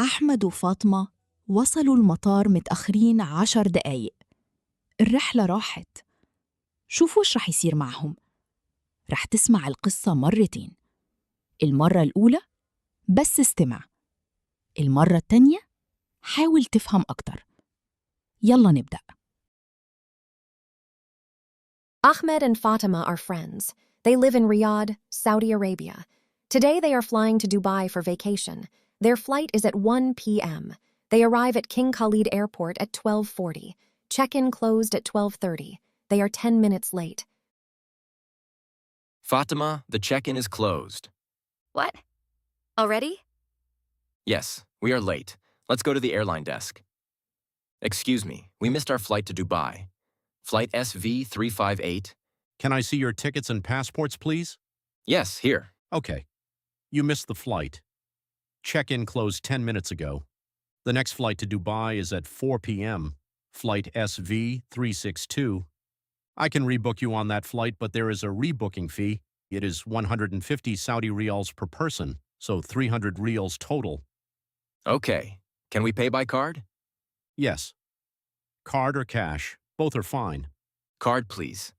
أحمد وفاطمة وصلوا المطار متأخرين 10 دقايق. الرحلة راحت. شوفوا وش رح يصير معهم. رح تسمع القصة مرتين. المرة الأولى بس استمع، المرة التانية حاول تفهم أكتر. يلا نبدأ. Ahmed and Fatima are friends. They live in Riyadh, Saudi Arabia. Today they are flying to Dubai for vacation. Their flight is at 1 p.m. They arrive at King Khalid Airport at 12:40. Check-in closed at 12:30. They are 10 minutes late. Fatima, the check-in is closed. What? Already? Yes, we are late. Let's go to the airline desk. Excuse me, we missed our flight to Dubai. Flight SV358. Can I see your tickets and passports, please? Yes, here. Okay. You missed the flight. Check-in closed 10 minutes ago. The next flight to Dubai is at 4 p.m. Flight SV362. I can rebook you on that flight, but there is a rebooking fee. It is 150 Saudi riyals per person, so 300 riyals total. Okay. Can we pay by card? Yes. Card or cash, both are fine. Card, please.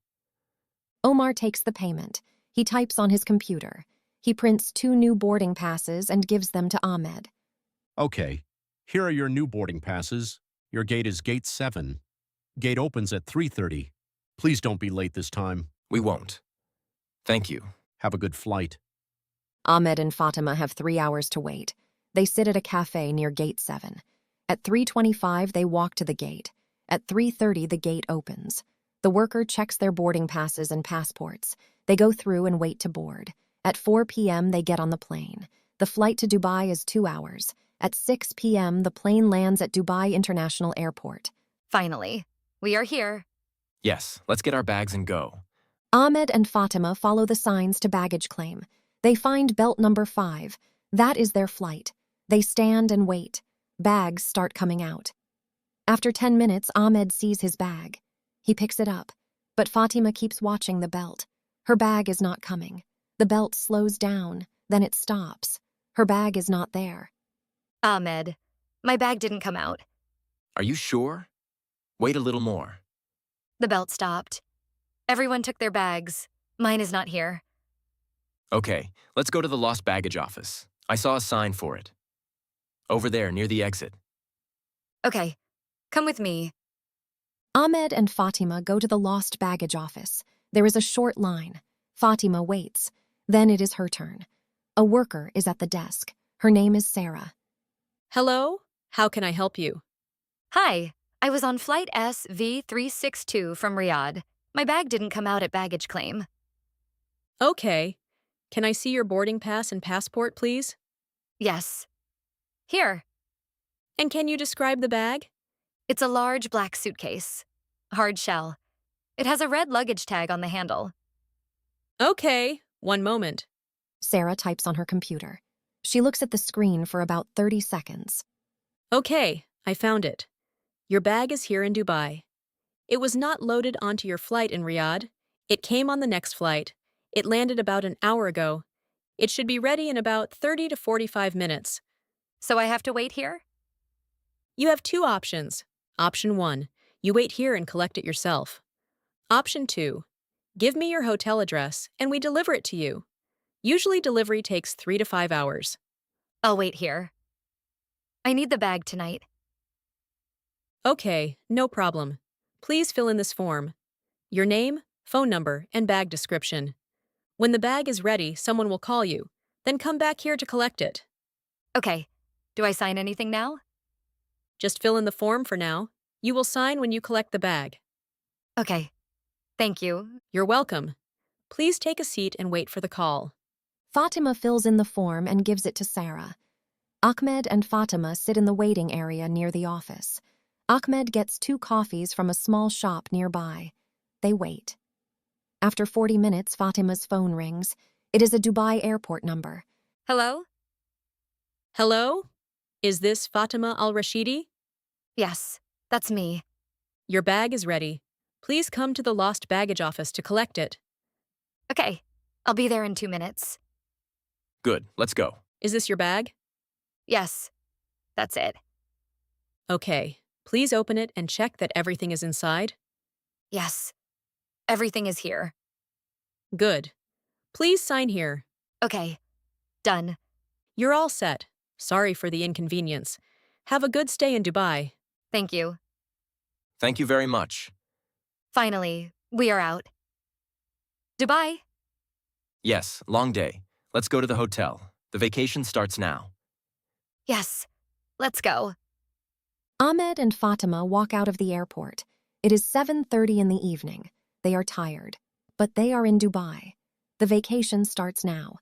Omar takes the payment. He types on his computer. He prints 2 new boarding passes and gives them to Ahmed. Okay. Here are your new boarding passes. Your gate is Gate 7. Gate opens at 3:30. Please don't be late this time. We won't. Thank you. Have a good flight. Ahmed and Fatima have 3 hours to wait. They sit at a cafe near Gate 7. At 3:25, they walk to the gate. At 3:30, the gate opens. The worker checks their boarding passes and passports. They go through and wait to board. At 4 p.m., they get on the plane. The flight to Dubai is 2 hours. At 6 p.m., the plane lands at Dubai International Airport. Finally. We are here. Yes, let's get our bags and go. Ahmed and Fatima follow the signs to baggage claim. They find belt number 5. That is their flight. They stand and wait. Bags start coming out. After 10 minutes, Ahmed sees his bag. He picks it up, but Fatima keeps watching the belt. Her bag is not coming. The belt slows down, then it stops. Her bag is not there. Ahmed, my bag didn't come out. Are you sure? Wait a little more. The belt stopped. Everyone took their bags. Mine is not here. Okay, let's go to the lost baggage office. I saw a sign for it. Over there, near the exit. Okay, come with me. Ahmed and Fatima go to the lost baggage office. There is a short line. Fatima waits. Then it is her turn. A worker is at the desk. Her name is Sarah. Hello? How can I help you? Hi, I was on flight SV362 from Riyadh. My bag didn't come out at baggage claim. Okay. Can I see your boarding pass and passport, please? Yes. Here. And can you describe the bag? It's a large black suitcase. Hard shell. It has a red luggage tag on the handle. Okay, one moment. Sarah types on her computer. She looks at the screen for about 30 seconds. Okay, I found it. Your bag is here in Dubai. It was not loaded onto your flight in Riyadh. It came on the next flight. It landed about an hour ago. It should be ready in about 30 to 45 minutes. So I have to wait here? You have 2 options. Option 1, you wait here and collect it yourself. Option 2, give me your hotel address and we deliver it to you. Usually delivery takes 3 to 5 hours. I'll wait here. I need the bag tonight. Okay, no problem. Please fill in this form. Your name, phone number, and bag description. When the bag is ready, someone will call you. Then come back here to collect it. Okay. Do I sign anything now? Just fill in the form for now. You will sign when you collect the bag. Okay. Thank you. You're welcome. Please take a seat and wait for the call. Fatima fills in the form and gives it to Sarah. Ahmed and Fatima sit in the waiting area near the office. Ahmed gets 2 coffees from a small shop nearby. They wait. After 40 minutes, Fatima's phone rings. It is a Dubai airport number. Hello? Hello? Is this Fatima al-Rashidi? Yes, that's me. Your bag is ready. Please come to the lost baggage office to collect it. Okay, I'll be there in 2 minutes. Good, let's go. Is this your bag? Yes, that's it. Okay, please open it and check that everything is inside. Yes. Everything is here. Good. Please sign here. Okay. Done. You're all set. Sorry for the inconvenience. Have a good stay in Dubai. Thank you. Thank you very much. Finally, we are out. Dubai? Yes, long day. Let's go to the hotel. The vacation starts now. Yes. Let's go. Ahmed and Fatima walk out of the airport. It is 7:30 in the evening. They are tired, but they are in Dubai. The vacation starts now.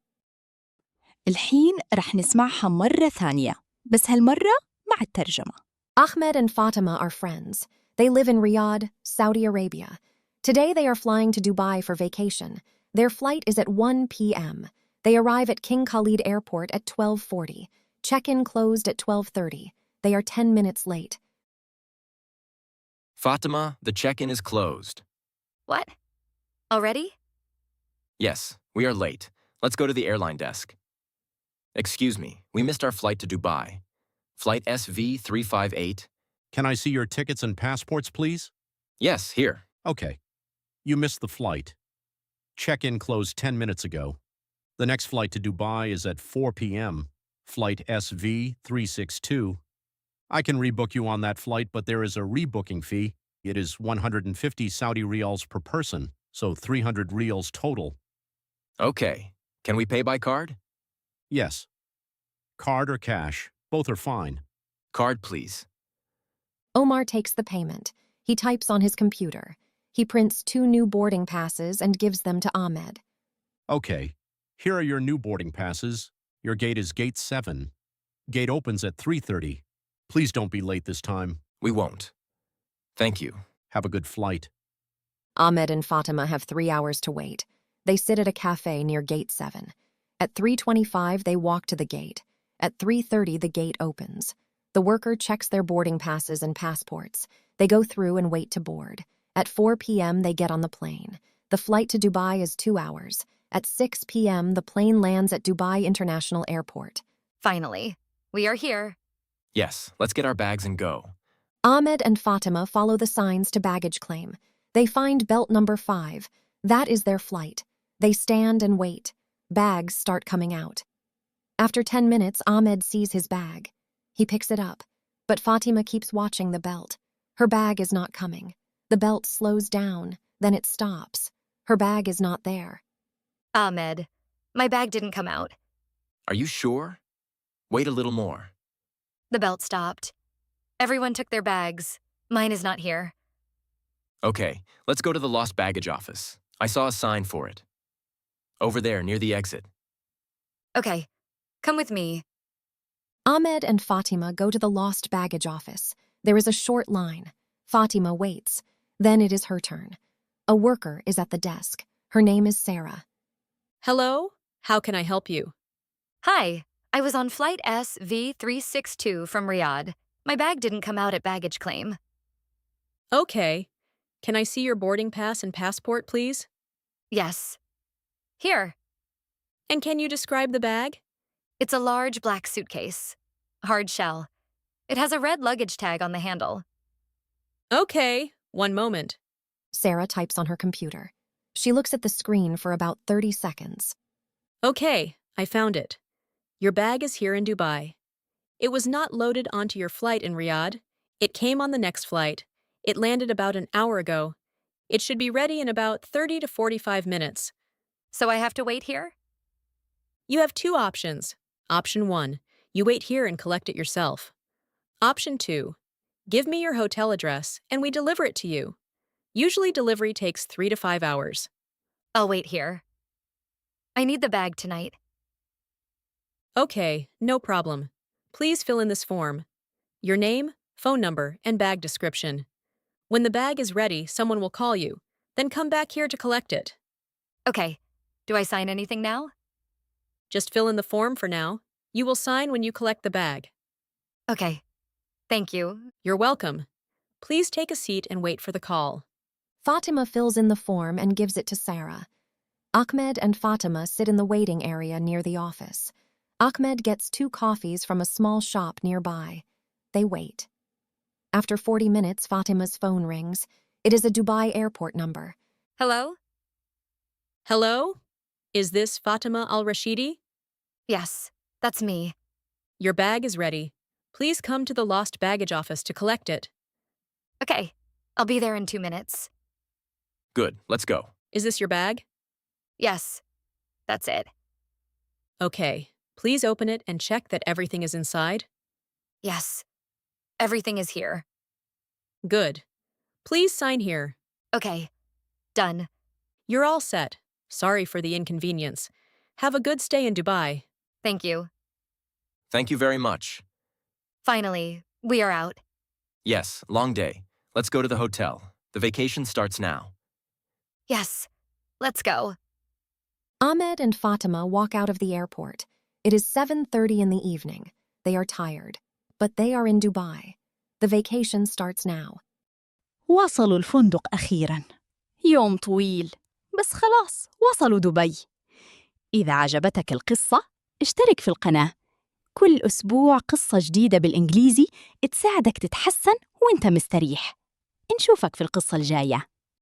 الحين رح نسمعها مرة ثانية، بس هالمرة مع الترجمة. Ahmed and Fatima are friends. They live in Riyadh, Saudi Arabia. Today they are flying to Dubai for vacation. Their flight is at 1 p.m. They arrive at King Khalid Airport at 12:40. Check-in closed at 12:30. They are 10 minutes late. Fatima, the check-in is closed. What? Already? Yes, we are late. Let's go to the airline desk. Excuse me, we missed our flight to Dubai. Flight SV358. Can I see your tickets and passports, please? Yes, here. Okay. You missed the flight. Check-in closed 10 minutes ago. The next flight to Dubai is at 4 p.m. Flight SV362. I can rebook you on that flight, but there is a rebooking fee. It is 150 Saudi riyals per person, so 300 riyals total. Okay. Can we pay by card? Yes. Card or cash, both are fine. Card, please. Omar takes the payment. He types on his computer. He prints 2 new boarding passes and gives them to Ahmed. Okay. Here are your new boarding passes. Your gate is gate 7. Gate opens at 3:30. Please don't be late this time. We won't. Thank you. Have a good flight. Ahmed and Fatima have 3 hours to wait. They sit at a cafe near gate 7. At 3:25, they walk to the gate. At 3:30, the gate opens. The worker checks their boarding passes and passports. They go through and wait to board. At 4 p.m., they get on the plane. The flight to Dubai is 2 hours. At 6 p.m., the plane lands at Dubai International Airport. Finally, we are here. Yes, let's get our bags and go. Ahmed and Fatima follow the signs to baggage claim. They find belt number 5. That is their flight. They stand and wait. Bags start coming out. After 10 minutes, Ahmed sees his bag. He picks it up, but Fatima keeps watching the belt. Her bag is not coming. The belt slows down, then it stops. Her bag is not there. Ahmed, my bag didn't come out. Are you sure? Wait a little more. The belt stopped. Everyone took their bags. Mine is not here. Okay, let's go to the lost baggage office. I saw a sign for it. Over there, near the exit. Okay, come with me. Ahmed and Fatima go to the lost baggage office. There is a short line. Fatima waits. Then it is her turn. A worker is at the desk. Her name is Sarah. Hello? How can I help you? Hi, I was on flight SV362 from Riyadh. My bag didn't come out at baggage claim. Okay. Can I see your boarding pass and passport, please? Yes. Here. And can you describe the bag? It's a large black suitcase. Hard shell. It has a red luggage tag on the handle. Okay, one moment. Sarah types on her computer. She looks at the screen for about 30 seconds. Okay, I found it. Your bag is here in Dubai. It was not loaded onto your flight in Riyadh. It came on the next flight. It landed about an hour ago. It should be ready in about 30 to 45 minutes. So I have to wait here? You have 2 options. Option 1, you wait here and collect it yourself. Option 2, give me your hotel address and we deliver it to you. Usually delivery takes 3 to 5 hours. I'll wait here. I need the bag tonight. Okay, no problem. Please fill in this form. Your name, phone number, and bag description. When the bag is ready, someone will call you. Then come back here to collect it. Okay. Do I sign anything now? Just fill in the form for now. You will sign when you collect the bag. Okay. Thank you. You're welcome. Please take a seat and wait for the call. Fatima fills in the form and gives it to Sarah. Ahmed and Fatima sit in the waiting area near the office. Ahmed gets 2 coffees from a small shop nearby. They wait. After 40 minutes, Fatima's phone rings. It is a Dubai airport number. Hello? Hello? Is this Fatima al-Rashidi? Yes, that's me. Your bag is ready. Please come to the lost baggage office to collect it. Okay, I'll be there in 2 minutes. Good, let's go. Is this your bag? Yes, that's it. Okay. Please open it and check that everything is inside. Yes, everything is here. Good. Please sign here. Okay, done. You're all set. Sorry for the inconvenience. Have a good stay in Dubai. Thank you. Thank you very much. Finally, we are out. Yes, long day. Let's go to the hotel. The vacation starts now. Yes, let's go. Ahmed and Fatima walk out of the airport. It is 7:30 in the evening. They are tired, but they are in Dubai. The vacation starts now. وصلوا الفندق أخيراً. يوم طويل، بس خلاص وصلوا دبي. إذا عجبتك القصة، اشترك في القناة. كل أسبوع قصة جديدة بالإنجليزي تساعدك تتحسن وإنت مستريح. نشوفك في القصة الجاية.